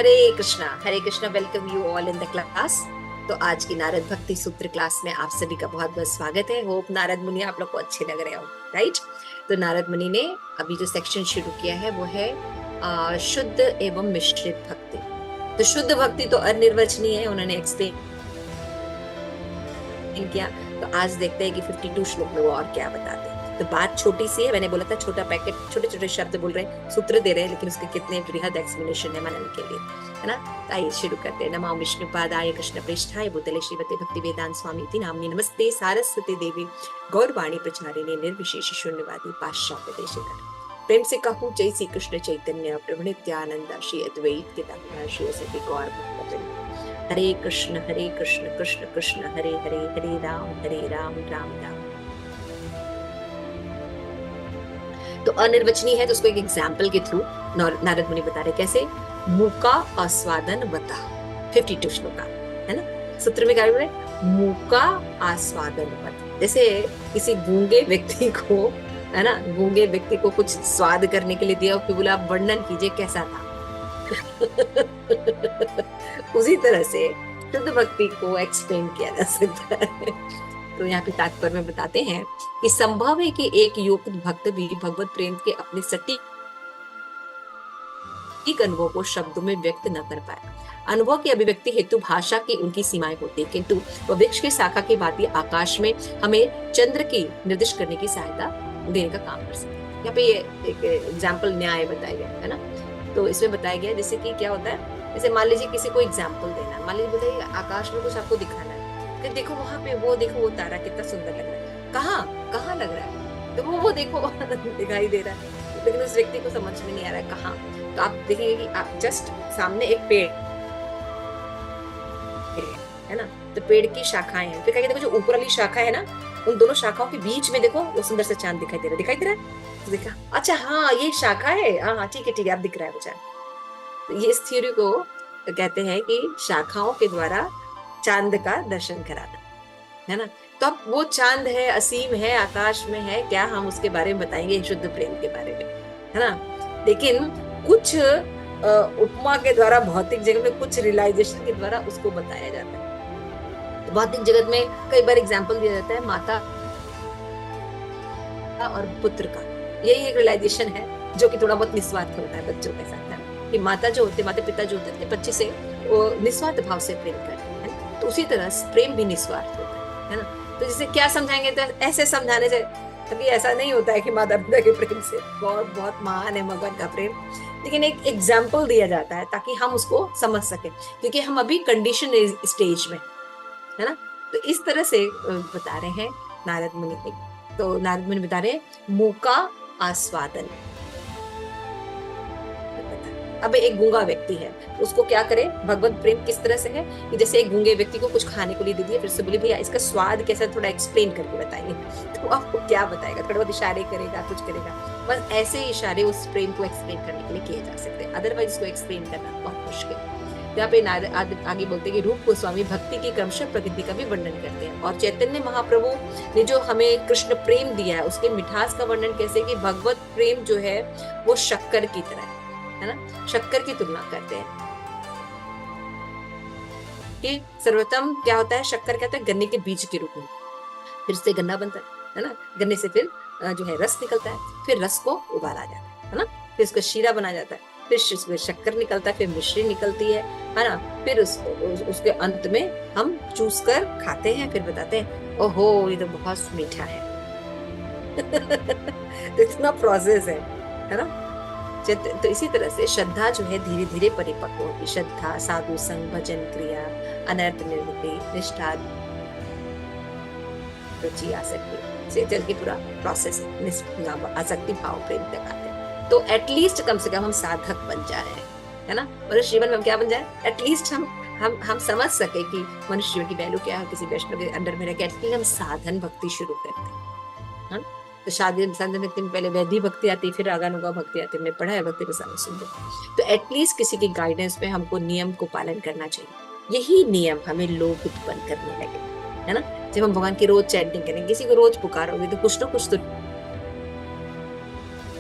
Hare Krishna, welcome you all in the class. तो आज की नारद भक्ति सूत्र क्लास में आप सभी का बहुत बहुत स्वागत है। होप नारद मुनि आप लोग को अच्छे लग रहे हो, राइट। तो नारद मुनि ने अभी जो सेक्शन शुरू किया है वो है शुद्ध एवं मिश्रित भक्ति। तो शुद्ध भक्ति तो अनिर्वचनीय है, उन्होंने एक्सप्लेन किया। तो आज देखते हैं कि 52 श्लोक में वो और क्या बताते हैं। तो बात छोटी सी है, मैंने बोला था छोटा पैकेट, छोटे छोटे शब्द बोल रहे हैं, सूत्र दे रहे हैं, लेकिन उसके कितने बृहद एक्सप्लेनेशन है मनन के लिए, है ना। तो आइए शुरू करते हैं। नमो विष्णुपादाय कृष्ण प्रेष्ठाय भूतले श्रीमते भक्ति वेदांत स्वामी इति नाम्नि नमस्ते सारस्वती देवी गौरवाणी प्रचारिणे निर्विशेष शून्यवादी पाश्चात्य देशिकर। प्रेम से कहूँ जय श्री कृष्ण चैतन्य प्रभु नित्यानंद श्री अद्वैत केदार श्री सती गौर भक्तजन। हरे कृष्ण कृष्ण कृष्ण हरे हरे, हरे राम राम राम। तो अनिर्वचनीय है, तो उसको एक एग्जाम्पल के थ्रू नारद मुनि बता रहे कैसे। मूका आस्वादन वता 52 श्लोका, है ना। सूत्र में क्या बोल रहे, मूका आस्वादन वत। जैसे किसी गूंगे व्यक्ति को, है ना, गूंगे व्यक्ति को कुछ स्वाद करने के लिए दिया, फिर बोला आप वर्णन कीजिए कैसा था। उसी तरह से शुद्ध भक्ति को एक्सप्लेन किया जा सकता है। तो यहाँ पे तात्पर्य में बताते हैं कि संभव है कि एक युक्त भक्त भी भगवत प्रेम के अपने सटीक अनुभव को शब्दों में व्यक्त न कर पाए। अनुभव की अभिव्यक्ति हेतु भाषा की उनकी सीमाएं होती है, किंतु वह वृक्ष की शाखा की भांति आकाश में हमें चंद्र की निर्दिष्ट करने की सहायता देने का काम कर सकते हैं। यहाँ पे ये एक एग्जाम्पल न्याय बताया गया है ना। तो इसमें बताया गया जैसे कि क्या होता है, जैसे मान लीजिए किसी को एग्जाम्पल देना, मान लीजिए बताइए आकाश में कुछ आपको दिखाना है, तो देखो वहां पे वो देखो वो तारा कितना सुंदर लग रहा है, कहाँ कहाँ लग रहा है, तो वो देखो दिखाई दे रहा है, लेकिन उस व्यक्ति को समझ में नहीं आ रहा है कहाँ। तो आप देखेंगे कि आप जस्ट सामने एक पेड़ है ना, तो पेड़ की शाखाएं हैं, फिर देखो जो ऊपर वाली शाखा है ना, उन दोनों शाखाओं के बीच में देखो वो सुंदर से चांद दिखाई दे रहा है। तो देखा, अच्छा हाँ ये शाखा है, हाँ ठीक है आप दिख रहा है वो चांद। तो ये इस थ्योरी को कहते हैं कि शाखाओं के द्वारा चांद का दर्शन कराना, है ना। तो अब वो चांद है, असीम है, आकाश में है, क्या हम उसके बारे में बताएंगे शुद्ध प्रेम के बारे में, है ना। लेकिन कुछ उपमा के द्वारा भौतिक जगत में, कुछ रियलाइजेशन के द्वारा उसको बताया जाता है। तो भौतिक जगत में कई बार एग्जाम्पल दिया जाता है माता और पुत्र का, यही एक रियलाइजेशन है जो कि थोड़ा बहुत निस्वार्थ होता है बच्चों के साथ, है कि माता जो होते, माता पिता जो होते थे बच्चे से वो निस्वार्थ भाव से प्रेम करते हैं, तो उसी तरह प्रेम भी निस्वार्थ होता है ना। तो जिसे क्या समझाएंगे, तो ऐसे समझाने से कभी ऐसा नहीं होता है कि माता पिता के प्रेम से बहुत बहुत महान है भगवान का प्रेम, लेकिन एक एग्जाम्पल दिया जाता है ताकि हम उसको समझ सके, क्योंकि हम अभी कंडीशन स्टेज में, है ना। तो इस तरह से बता रहे हैं नारद मुनि। तो नारद मुनि बता रहे हैं मूका आस्वादन। अब एक गूंगा व्यक्ति है, उसको क्या करे, भगवत प्रेम किस तरह से है कि जैसे एक गूंगे व्यक्ति को कुछ खाने को लिए दे दिया, फिर से बोले भैया इसका स्वाद कैसा, थोड़ा एक्सप्लेन करके बताइए। तो आपको क्या बताएगा, थोड़ा बहुत इशारे करेगा, कुछ करेगा, बस ऐसे इशारे उस प्रेम को एक्सप्लेन करने के लिए किए जा सकते हैं, अदरवाइज इसको एक्सप्लेन करना बहुत मुश्किल है। यहाँ पे आगे बोलते हैं कि रूप गोस्वामी भक्ति की क्रमशः प्रकृति का भी वर्णन करते हैं, और चैतन्य महाप्रभु ने जो हमें कृष्ण प्रेम दिया है उसके मिठास का वर्णन कैसे कि भगवत प्रेम जो है वो शक्कर की तरह है ना, शक्कर की तुलना करते हैं कि सर्वोत्तम क्या होता है, शक्कर क्या होता है, गन्ने के बीज के रूप में, फिर उससे गन्ना बनता है ना, गन्ने से फिर जो है रस निकलता है, फिर रस को उबाला जाता है ना, फिर उसका शीरा बना जाता है, फिर उसमें शक्कर निकलता है, फिर मिश्री निकलती है ना, फिर उसके अंत में हम चूस कर खाते हैं, फिर बताते हैं ओहो ये तो बहुत मीठा है। तो इतना प्रोसेस है ना। तो इसी तरह से श्रद्धा जो है धीरे धीरे परिपक्व होगी। श्रद्धा, साधु संग, भजन, क्रिया, अनर्थ निवृत्ति, निष्ठा, रुचि, आसक्ति से चल के पूरा प्रोसेस आसक्ति भाव प्रेम तक आते हैं। तो एटलीस्ट कम से कम हम साधक बन जा रहे हैं, है ना। और इस जीवन में हम क्या बन जाए, एटलीस्ट हम समझ सके कि मनुष्य जीवन की वैल्यू क्या है, किसी वैष्णव के अंडर में रह के हम साधन भक्ति शुरू करते हैं। तो साधन भक्ति में पहले वैधि भक्ति आती है, फिर रागानुगा भक्ति आती है, हमने पढ़ा है भक्ति रसायन सुंदर। तो एटलीस्ट किसी की गाइडेंस में हमको नियम को पालन करना चाहिए। यही नियम हमें लोभ उत्पन्न करने लगे, है ना। जब हम भगवान की रोज चैंटिंग करेंगे, किसी को रोज पुकारोगे तो कुछ ना कुछ तो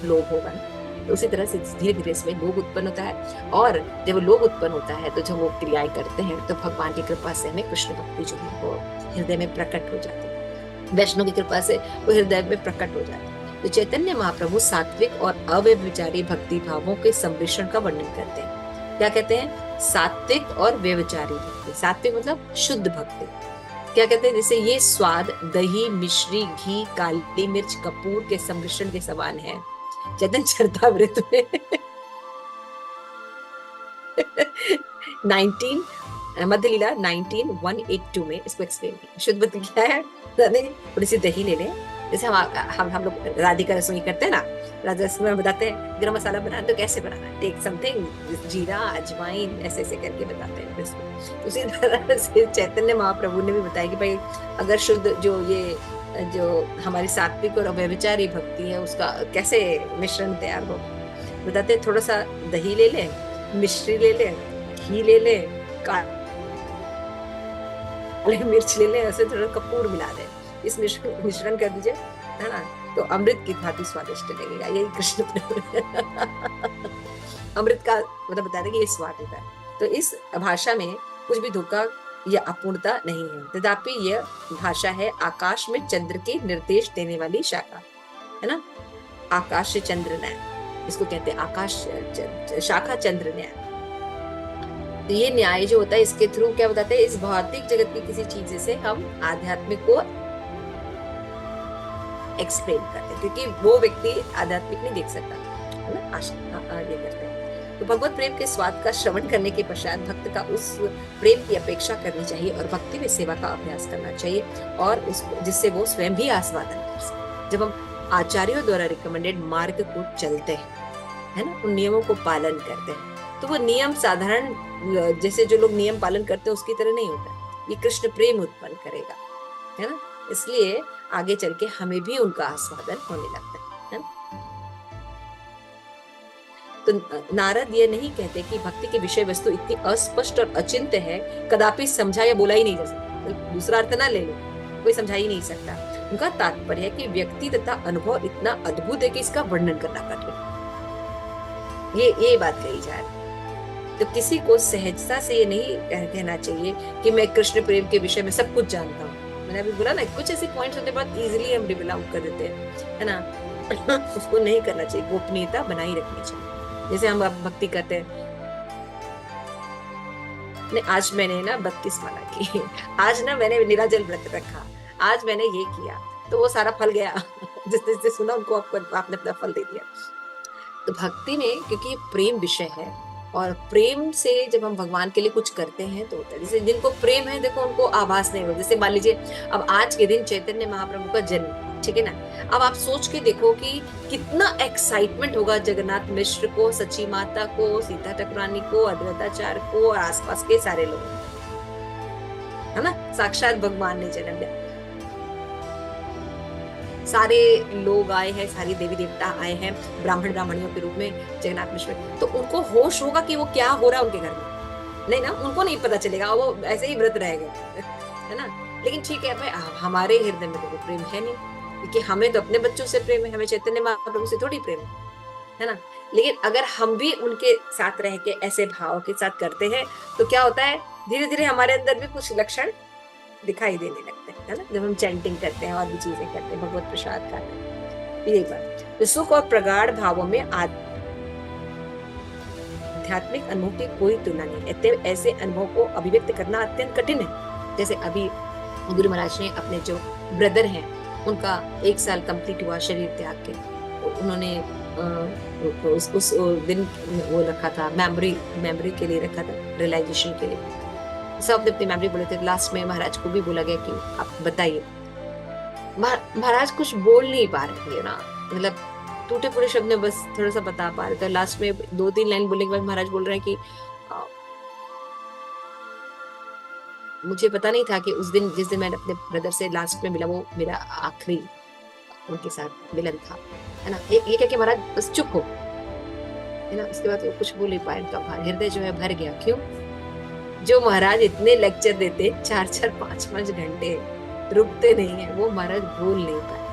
लोभ होगा ना, तो उसी तरह से धीरे धीरे इसमें लोभ उत्पन्न होता है, और जब लोभ उत्पन्न होता है तो जब वो क्रियाएं करते हैं तो भगवान की कृपा से हमें कृष्ण भक्ति जो है वो हृदय में प्रकट हो जाती है, वैष्णव की कृपा से वो हृदय में प्रकट हो जाती है। तो चैतन्य महाप्रभु सात्विक और अव्यभिचारी भक्ति भावों के सम्मिश्रण का वर्णन करते हैं। क्या कहते हैं? सात्विक और व्यभिचारी भक्ति। सात्विक मतलब शुद्ध भक्ति। क्या कहते हैं? जैसे ये स्वाद दही, मिश्री, घी, काली मिर्च, कपूर के सम्मिश्रण के समान है। चैतन्य चरितामृत में 19 मध्य लीला 19:182 में इसको एक्सप्लेन किया। शुद्ध भक्ति क्या है? थोड़ी सी दही ले लें, जैसे हम लोग राधिका रसोई करते हैं ना, राधा रसोई में बताते हैं गरम मसाला बनाना तो कैसे बनाना है, टेक समथिंग जीरा अजवाइन ऐसे ऐसे करके बताते हैं। उसी तरह से चैतन्य महाप्रभु ने भी बताया कि भाई अगर शुद्ध जो हमारी सात्विक और अव्यभिचारी भक्ति है उसका कैसे मिश्रण तैयार हो। बताते हैं थोड़ा सा दही ले लें, मिश्री ले लें, घी ले लें, काली मिर्च ले लें, ऐसे थोड़ा कपूर मिला दें, इस मिश्रण कर दीजिए, है ना, तो अमृत की भांति स्वादिष्ट लगेगा। यही कृष्ण अमृत का मतलब बता रहे कि ये स्वाद होता है। तो इस भाषा में कुछ भी धोखा या अपूर्णता नहीं है, तथापि यह भाषा है आकाश में चंद्र के निर्देश देने वाली शाखा, है ना, आकाश चंद्र न्याय, इसको कहते हैं आकाश शाखा चंद्र न्याय। तो ये न्याय जो होता है इसके थ्रू क्या बताते हैं, इस भौतिक जगत की किसी चीज से हम आध्यात्मिक को एक्सप्लेन करते हैं, क्योंकि वो व्यक्ति आध्यात्मिक नहीं देख सकता, है ना, ये करते हैं। तो भगवत प्रेम के स्वाद का श्रवण करने के पश्चात भक्त का उस प्रेम की अपेक्षा करनी चाहिए और भक्ति में सेवा का अभ्यास करना चाहिए, और उसको जिससे वो स्वयं भी आस्वादन कर सके। जब हम आचार्यों द्वारा रिकमेंडेड मार्ग को चलते हैं, है ना, उन नियमों को पालन करते हैं, तो वो नियम साधारण जैसे जो लोग नियम पालन करते हैं उसकी तरह नहीं होता, ये कृष्ण प्रेम उत्पन्न करेगा, है ना। इसलिए आगे चल के हमें भी उनका आस्वादन होने लगता है ना? तो नारद ये नहीं कहते कि भक्ति की विषय वस्तु इतनी अस्पष्ट और अचिंत्य है कदापि समझा या बोला ही नहीं जा सकता। दूसरा अर्थ ना ले लो, कोई समझा ही नहीं सकता। उनका तात्पर्य है कि व्यक्ति तथा अनुभव इतना अद्भुत है कि इसका वर्णन करना कठिन। ये बात कही जा रही। तो किसी को सहजता से ये नहीं कहना चाहिए कि मैं कृष्ण प्रेम के विषय में सब कुछ जानता हूँ। मैंने अभी बोला ना, कुछ ऐसे पॉइंट्स होते हैं बहुत इजीली हम डिवेल आउट कर देते हैं, है ना। उसको नहीं करना चाहिए, गोपनीयता बनाई रखनी चाहिए। जैसे हम भक्ति करते हैं, नहीं आज मैंने ना 32 माला की, आज ना मैंने निराजल व्रत रखा, आज मैंने ये किया, तो वो सारा फल गया। जिसने सुना उनको आपने अपना फल दे दिया। तो भक्ति में क्योंकि ये प्रेम विषय है, और प्रेम से जब हम भगवान के लिए कुछ करते हैं तो होता है। जैसे जिनको प्रेम है देखो उनको आभास नहीं होता। जैसे मान लीजिए अब आज के दिन चैतन्य महाप्रभु का जन्म, ठीक है ना, अब आप सोच के देखो कि कितना एक्साइटमेंट होगा जगन्नाथ मिश्र को, सची माता को, सीता ठाकुरानी को, अद्वैताचार्य को और आसपास के सारे लोग, है ना। साक्षात भगवान ने जन्म लिया, सारे लोग आए हैं, सारी देवी देवता आए हैं ब्राह्मणियों के रूप में जगन्नाथ मिश्र। तो उनको होश होगा कि वो क्या हो रहा है उनके घर में? नहीं ना, उनको नहीं पता चलेगा, वो ऐसे ही व्रत रहेगा, है ना। लेकिन ठीक है भाई, हमारे हृदय में तो वो प्रेम है नहीं, क्योंकि हमें तो अपने बच्चों से प्रेम है, हमें चैतन्य महाप्रभु से थोड़ी प्रेम है ना। लेकिन अगर हम भी उनके साथ रह के ऐसे भाव के साथ करते हैं तो क्या होता है, धीरे धीरे हमारे अंदर भी कुछ लक्षण दिखाई देने लगते हैं, है ना। जब हम चैंटिंग करते हैं और भी चीजें करते हैं, भगवत प्रसाद खाते हैं, यही बात। तो सुख और प्रगाढ़ भावों में आध्यात्मिक अनुभव की कोई तुलना नहीं। ऐसे अनुभव को अभिव्यक्त करना अत्यंत कठिन है। जैसे अभी गुरु महाराज ने अपने जो ब्रदर हैं उनका 1 साल कंप्लीट हुआ शरीर त्याग के, उन्होंने उस दिन वो रखा था, मेमोरी के लिए रखा था, रियलाइजेशन के लिए। सब अपनी मेमोरी बोले थे। लास्ट में महाराज को भी बोला गया कि आप बताइए। महाराज कुछ बोल नहीं पा रहे थे ना, मतलब टूटे फूटे शब्द में बस थोड़ा सा बता पा रहे थे। लास्ट में 2-3 लाइन बोलने के बाद महाराज बोल रहे हैं कि मुझे पता नहीं था कि उस दिन जिस दिन मैंने अपने ब्रदर से लास्ट में मिला वो मेरा आखिरी उनके साथ मिलन था, है ना। ये क्या कि महाराज बस चुप हो, है ना। उसके बाद वो कुछ बोल नहीं पाए, उनका हृदय जो है भर गया। क्यों? जो महाराज इतने लेक्चर देते 4-4, 5-5 घंटे रुकते नहीं है, वो महाराज बोल नहीं पाए।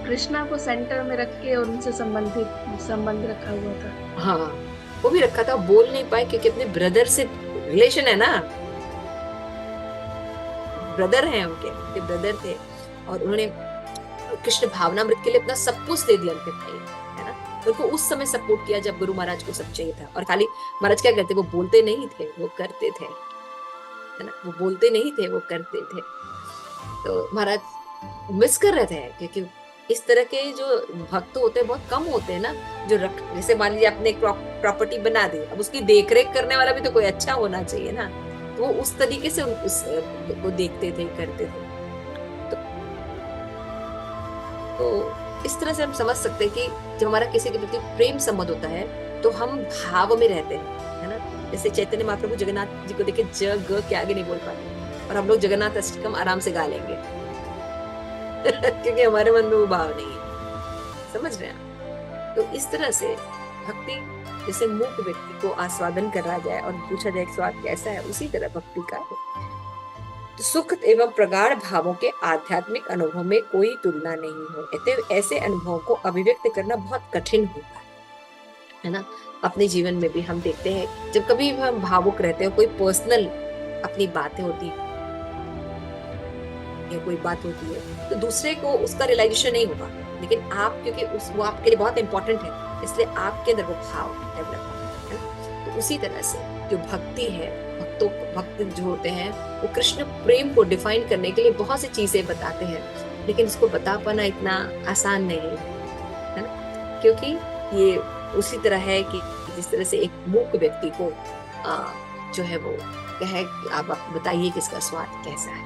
कृष्णा को सेंटर में रख के उनसे संबंधित संबंध रखा हुआ था। हाँ, वो भी रखा था, बोल नहीं पाए क्योंकि अपने ब्रदर से रिलेशन है ना, ब्रदर हैं उनके, उनके ब्रदर थे, और उन्होंने कृष्ण भावनामृत के लिए अपना सब कुछ दे दिया उनके भाई, है ना। उनको उस समय सपोर्ट किया जब गुरु महाराज को सब चाहिए था। और खाली महाराज क्या करते, वो बोलते नहीं थे, वो करते थे, है ना। वो बोलते नहीं थे, वो करते थे। तो महाराज मिस कर रहे थे, क्योंकि इस तरह के जो भक्त होते हैं बहुत कम होते हैं ना, जो रख, जैसे मान लीजिए आपने एक प्रॉपर्टी बना दी, अब उसकी देखरेख करने वाला भी तो कोई अच्छा होना चाहिए ना। तो वो उस तरीके से उस वो देखते थे, करते थे। तो, तो इस तरह से हम समझ सकते हैं कि जब हमारा किसी के प्रति प्रेम संबंध होता है तो हम भाव में रहते हैं, है ना। जैसे चैतन्य महाप्रभु जगन्नाथ जी को देखे ज ग के आगे नहीं बोल पाते, और हम लोग जगन्नाथ अष्टकम आराम से गा लेंगे क्योंकि हमारे मन में वो भाव नहीं है, समझ रहे हैं। तो इस तरह से भक्ति, जैसे मूक व्यक्ति को आस्वादन करा जाए और पूछा जाए स्वाद कैसा है, उसी तरह भक्ति का है। तो सुख एवं प्रगाढ़ भावों के आध्यात्मिक अनुभव में कोई तुलना नहीं हो, अतः ऐसे अनुभवों को अभिव्यक्त करना बहुत कठिन होता है ना। अपने जीवन में भी हम देखते हैं, जब कभी हम भावुक रहते हैं, कोई पर्सनल अपनी बातें होती है, कोई बात होती है, तो दूसरे को उसका रियलाइजेशन नहीं होगा, लेकिन आप, क्योंकि वो आपके लिए बहुत इंपॉर्टेंट है, इसलिए आपके अंदर वो भाव डेवलप होता है ना। तो उसी तरह से जो भक्ति है, भक्त जो होते हैं वो कृष्ण प्रेम को डिफाइन करने के लिए बहुत सी चीजें बताते हैं, लेकिन इसको बता पाना इतना आसान नहीं है ना। क्योंकि ये उसी तरह है कि जिस तरह से एक मूक व्यक्ति को जो है वो कहे आप बताइए कि इसका स्वाद कैसा है।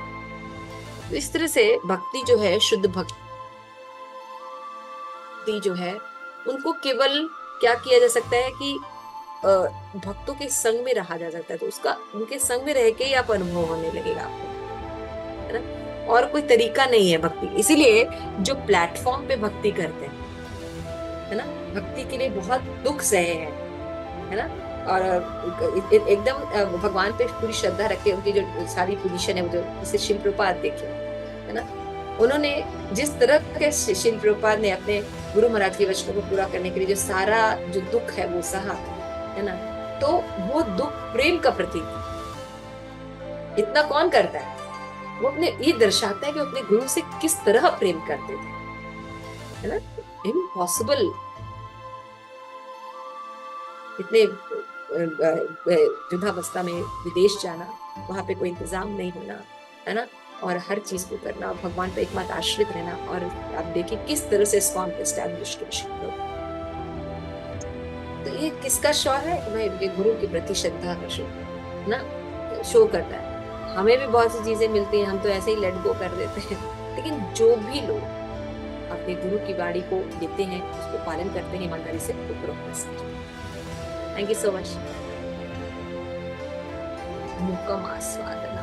तो इस तरह से भक्ति जो है, शुद्ध भक्ति जो है, उनको केवल क्या किया जा सकता है कि भक्तों के संग में रहा जा सकता है, तो उसका उनके संग में रह के ही आप अनुभव होने लगेगा आपको, है ना। और कोई तरीका नहीं है भक्ति। इसीलिए जो प्लेटफॉर्म पे भक्ति करते हैं, है ना, भक्ति के लिए बहुत दुख सहे हैं, है ना, और एकदम भगवान पे पूरी श्रद्धा रखे, उनकी जो सारी पोजीशन है, वो जो जैसे शिल प्रपात देखिए, है ना, उन्होंने जिस तरह के शिल प्रपात ने अपने गुरु महाराज के वचनों को पूरा करने के लिए जो सारा जो दुख है वो सहा, है ना। तो वो दुख प्रेम का प्रतीक इतना कौन करता है, वो अपने ये दर्शाता है कि वो अपने गुरु से किस तरह प्रेम करते थे, है ना। इम्पॉसिबल, इतने वृद्धावस्था में विदेश जाना, वहां पे कोई इंतजाम नहीं होना, है ना, और हर चीज को करना, भगवान पे एकमात्र आश्रित रहना। और आप देखिए किस तरह से इस्कॉन को एस्टैब्लिश किया। तो ये किसका शो है, भाई गुरु के प्रति श्रद्धा का शो ना, शो करता है। हमें भी बहुत सी चीजें मिलती हैं, हम तो ऐसे ही लेट गो कर देते हैं, लेकिन जो भी लोग अपने गुरु की वाणी को देते हैं, उसको पालन करते हैं ईमानदारी से, थैंक यू सो मच। मुकम आस्वादना।